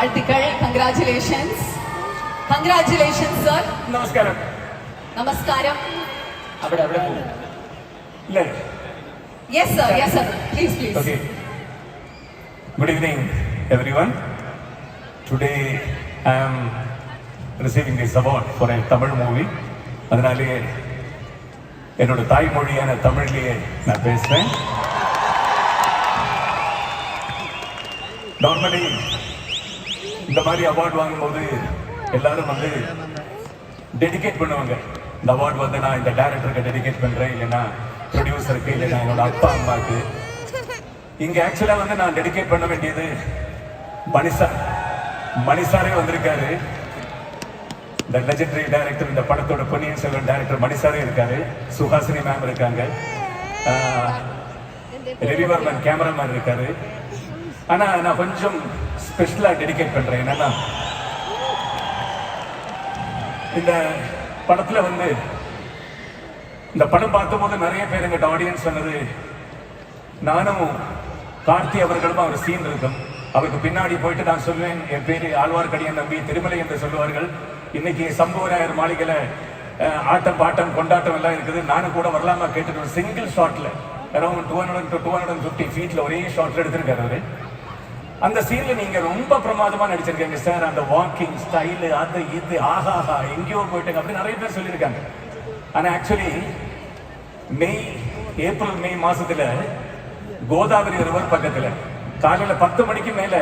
வாழ்த்துக்கள். Congratulations. Congratulations sir. நமஸ்காரம். நமஸ்காரம். அப்படியே இல்ல. Yes sir, yes sir, please please. Okay. Good evening everyone. Today I am receiving this award for a Tamil movie. அதனாலே என்னோட தாய்மொழியான தமிழ்லயே நான் பேசுறேன். நார்மலி இந்த மாதிரி அவார்ட் வாங்கும்போது எல்லாரும் வந்து டெடிகேட் பண்ணுவாங்க. இந்த அவார்ட் வந்து நான் இந்த டைரக்டருக்கு டெடிகேட் பண்றேன், இல்லைன்னா ப்ரொடியூசருக்கு, இல்லைன்னா என்னோட அப்பா அம்மாவுக்கு. இங்க ஆக்சுவலா வந்து நான் டெடிகேட் பண்ண வேண்டியது மணிசாரே வந்திருக்காரு. இந்த லெஜெண்டரி டைரக்டர், இந்த படத்தோட பொன்னியின் செல்வன் டைரக்டர் மணிசாரே இருக்காரு. சுஹாசினி மேம் இருக்காங்க. ரவிவர்மன் கேமராமேன் இருக்காரு. ஆனா நான் கொஞ்சம் ஸ்பெஷலா டெடிகேட் பண்றேன். என்னன்னா இந்த படத்துல வந்து இந்த படம் பார்க்கும்போது நிறைய பேர் எங்கிட்ட ஆடியன்ஸ் சொன்னது, நானும் கார்த்தி அவர்களும் அவர் சீன் இருக்கும், அவருக்கு பின்னாடி போயிட்டு நான் சொல்லுவேன், என் பேரு ஆழ்வார்க்கடியான் நம்பி திருமலை என்று சொல்லுவார்கள். இன்னைக்கு சம்புவராயர் மாளிகையில ஆட்டம் பாட்டம் கொண்டாட்டம் எல்லாம் இருக்குது, நானும் கூட வரலாமா கேட்டு ஒரு சிங்கிள் ஷாட்ல அரௌண்ட் 200 to 250 ஃபீட்ல ஒரே ஷாட்ல எடுத்திருக்காரு அவரு. அந்த சீன்ல நீங்க ரொம்ப பிரமாதமா நடிச்சிருக்கீங்க சார். அந்த வாக்கிங் ஸ்டைலு, அது இது, ஆஹாஹா எங்கேயோ போயிட்டாங்க அப்படி நிறைய பேர் சொல்லியிருக்காங்க. ஆனா ஆக்சுவலி ஏப்ரல் மே மாசத்துல கோதாவரி ரிவர் பக்கத்துல காலையில 10 மணிக்கு மேல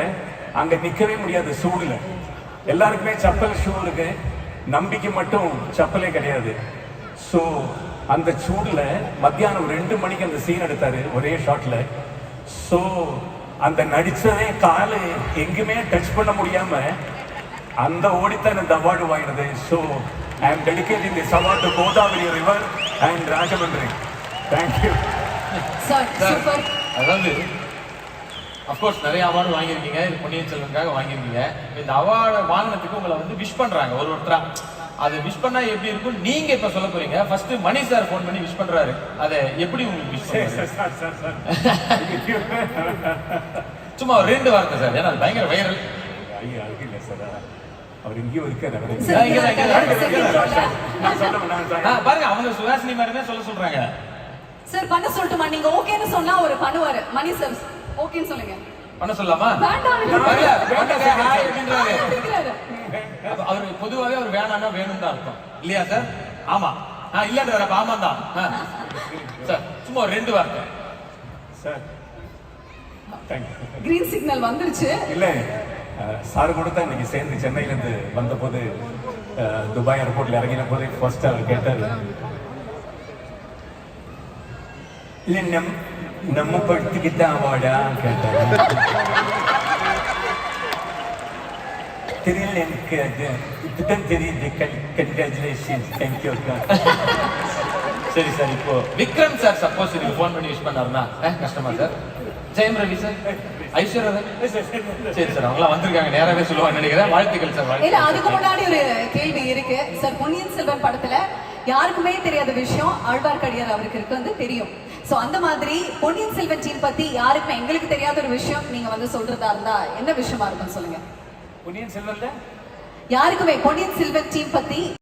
அங்க நிக்கவே முடியாது சூடுல. எல்லாருக்குமே சப்பல் ஷூ இருக்கு, நம்பிக்கை மட்டும் சப்பலே கிடையாது. சோ அந்த சூடுல மத்தியானம் 2 மணிக்கு அந்த சீன் எடுத்தாரு ஒரே ஷாட்ல. சோ அந்த நடிச்சதே காலு எங்குமே டச் பண்ண முடியாம அந்த ஓடித்தான் இந்த அவார்டு வாங்கினது. So I am dedicating this award to Godavari river and Rajahmundry. Thank you sir. Super. அதாவது அஃப்கோர்ஸ் நிறைய அவார்டு வாங்கியிருக்கீங்க, இது பொன்னியின் செல்வனுக்காக வாங்கியிருக்கீங்க. இந்த அவார்டு வாங்கினதுக்கு உங்களை வந்து விஷ் பண்றாங்க ஒருத்தரா. அது விஷ் பண்ணா எப்படி இருக்கும் நீங்க இப்ப சொல்ல போறீங்க. ஃபர்ஸ்ட் மணி சார் போன் பண்ணி விஷ் பண்றாரு, அதை எப்படி உங்களுக்கு விஷ் பண்ணுவாங்க? சும்மா ஒரு 2 வார்த்தை சார், ஏன்னா அது பயங்கர வைரல். அவர் எங்கேயோ இருக்காரு. பாருங்க, அவங்க சுஹாசினி மேடமே சொல்ல சொல்றாங்க. சார் பண்ண சொல்லட்டுமா? நீங்க ஓகேன்னு சொன்னா ஒரு பண்ணுவாரு. மணி சார் ஓகேன்னு சொல்லுங்க. பண்ண சொல்லலாமா? அவர் பொதுவாகவே அவர் வேணான்னா வேணும் தான் அர்த்தம் இல்லையா சார்? ஆமா இல்லன்ற ஆமா தான் சார். சும்மா ஒரு 2 வார்த்தை சார். கிரீன் சிக்னல் வந்துருச்சு. இல்ல சார் கூட தான் இன்னைக்கு சேர்ந்து சென்னையில இருந்து வந்த போது துபாய் ஏர்போர்ட்ல இறங்கின போது ஃபர்ஸ்ட் அவர் கேட்டாரு, இல்ல நம்ம படத்துக்கு தான் அவார்டா கேட்டாரு. தெரியல எனக்கு, அது இப்பதான் தெரியுது. கங்க்ராச்சுலேஷன். தேங்க்யூ. சரி சார், இப்போ விக்ரம் சார் சப்போஸ் நீங்க போன் பண்ணி விஷ் பண்ணாருன்னா கஷ்டமா சார்? ஜெயம் ரவி சார், ஐஸ்வர்யா சரி சார், அவங்களாம் வந்திருக்காங்க, நேராவே சொல்லுவாங்க நினைக்கிறேன். வாழ்த்துக்கள் சார். இல்ல அதுக்கு முன்னாடி ஒரு கேள்வி இருக்கு சார். பொன்னியின் செல்வன் படத்துல யாருக்குமே தெரியாத விஷயம் ஆழ்வார்க்கடியார் அவருக்கு இருக்கு வந்து தெரியும். சோ அந்த மாதிரி பொன்னியின் செல்வன் டீம் பத்தி யாருக்குமே எங்களுக்கு தெரியாத ஒரு விஷயம் நீங்க வந்து சொல்றதா இருந்தா என்ன விஷயமா இருக்கும் சொல்லுங்க. பொன்னியின் செல்வன்ல யாருக்குமே பொன்னியின் செல்வன் டீம் பத்தி